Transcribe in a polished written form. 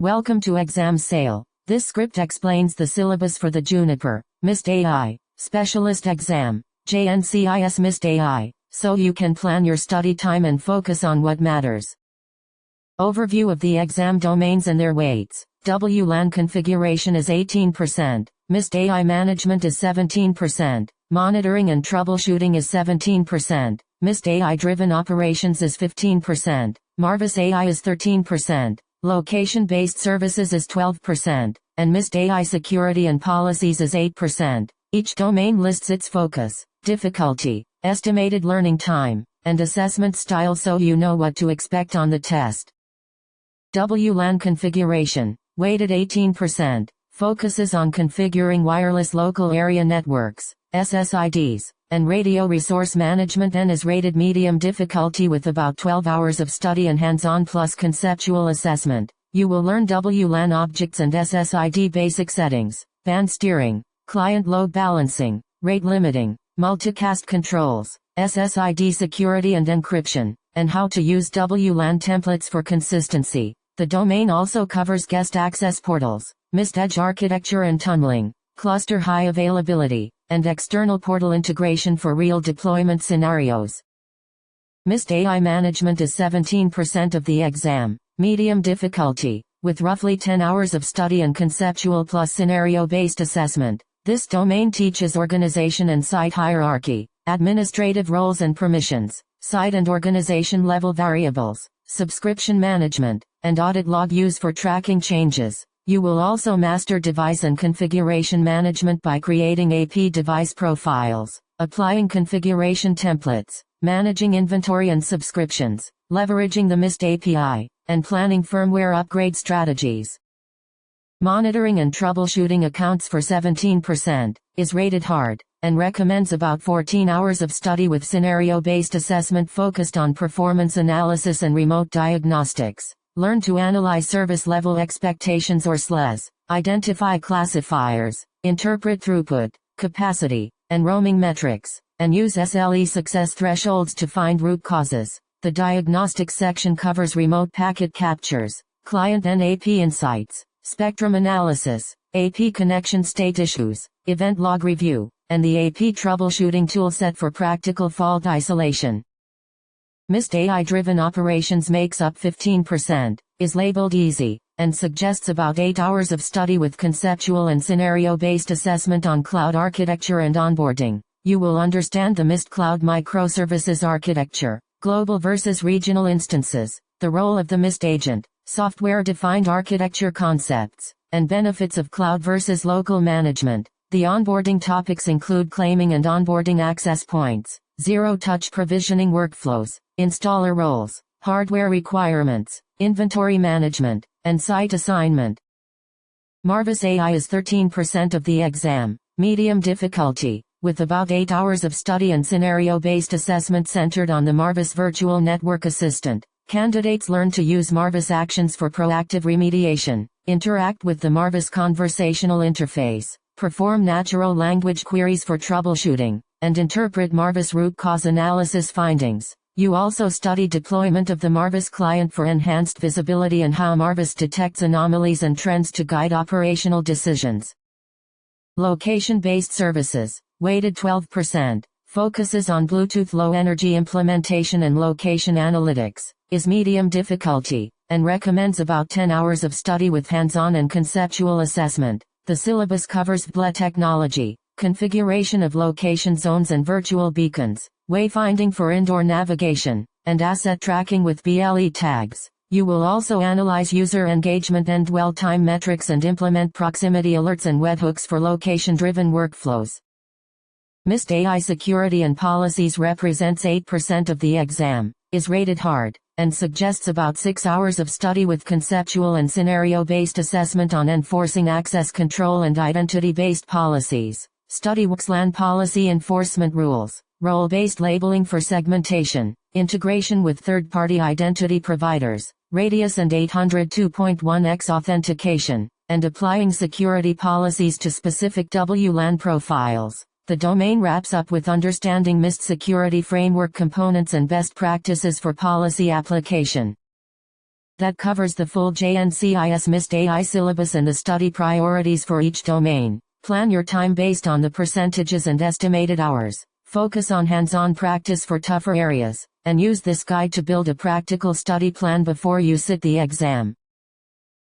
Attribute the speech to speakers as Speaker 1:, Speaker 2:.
Speaker 1: Welcome to Exam Sale. This script explains the syllabus for the Juniper MIST AI Specialist Exam, JNCIS MIST AI, so you can plan your study time and focus on what matters. Overview of the exam domains and their weights. WLAN configuration is 18%, MIST AI management is 17%, monitoring and troubleshooting is 17%, MIST AI-driven operations is 15%, Marvis AI is 13%, location-based services is 12%, and MIST AI security and policies is 8%. Each domain lists its focus, difficulty, estimated learning time, and assessment style so you know what to expect on the test. WLAN configuration, weighted 18%, focuses on configuring wireless local area networks, SSIDs, and radio resource management and is rated medium difficulty with about 12 hours of study and hands-on plus conceptual assessment. You will learn WLAN objects and SSID basic settings, band steering, client load balancing, rate limiting, multicast controls, SSID security and encryption, and how to use WLAN templates for consistency. The domain also covers guest access portals, MIST edge architecture and tunneling, cluster high availability, and external portal integration for real deployment scenarios. MIST AI management is 17% of the exam, medium difficulty, with roughly 10 hours of study and conceptual plus scenario-based assessment. This domain teaches organization and site hierarchy, administrative roles and permissions, site and organization level variables, subscription management, and audit log use for tracking changes. You will also master device and configuration management by creating AP device profiles, applying configuration templates, managing inventory and subscriptions, leveraging the MIST API, and planning firmware upgrade strategies. Monitoring and troubleshooting accounts for 17%, is rated hard, and recommends about 14 hours of study with scenario-based assessment focused on performance analysis and remote diagnostics. Learn to analyze service level expectations or SLEs, identify classifiers, interpret throughput, capacity, and roaming metrics, and use SLE success thresholds to find root causes. The diagnostics section covers remote packet captures, client and AP insights, spectrum analysis, AP connection state issues, event log review, and the AP troubleshooting toolset for practical fault isolation. MIST AI-driven operations makes up 15%, is labeled easy, and suggests about 8 hours of study with conceptual and scenario-based assessment on cloud architecture and onboarding. You will understand the MIST Cloud Microservices architecture, global versus regional instances, the role of the MIST agent, software-defined architecture concepts, and benefits of cloud versus local management. The onboarding topics include claiming and onboarding access points, zero-touch provisioning workflows, installer roles, hardware requirements, inventory management, and site assignment. Marvis AI is 13% of the exam, medium difficulty, with about 8 hours of study and scenario-based assessment centered on the Marvis Virtual Network Assistant. Candidates learn to use Marvis actions for proactive remediation, interact with the Marvis conversational interface, perform natural language queries for troubleshooting, and interpret Marvis root cause analysis findings. You also study deployment of the Marvis client for enhanced visibility and how Marvis detects anomalies and trends to guide operational decisions. Location-based services, weighted 12%, focuses on Bluetooth Low Energy implementation and location analytics, is medium difficulty, and recommends about 10 hours of study with hands-on and conceptual assessment. The syllabus covers BLE technology, configuration of location zones and virtual beacons, wayfinding for indoor navigation, and asset tracking with BLE tags. You will also analyze user engagement and dwell time metrics and implement proximity alerts and webhooks for location-driven workflows. MIST AI security and policies represents 8% of the exam, is rated hard, and suggests about 6 hours of study with conceptual and scenario-based assessment on enforcing access control and identity-based policies. Study WXLAN policy enforcement rules, role-based labeling for segmentation, integration with third-party identity providers, Radius and 802.1x authentication, and applying security policies to specific WLAN profiles. The domain wraps up with understanding MIST security framework components and best practices for policy application. that covers the full JNCIS-MIST AI syllabus and the study priorities for each domain. Plan your time based on the percentages and estimated hours. Focus on hands-on practice for tougher areas, and use this guide to build a practical study plan before you sit the exam.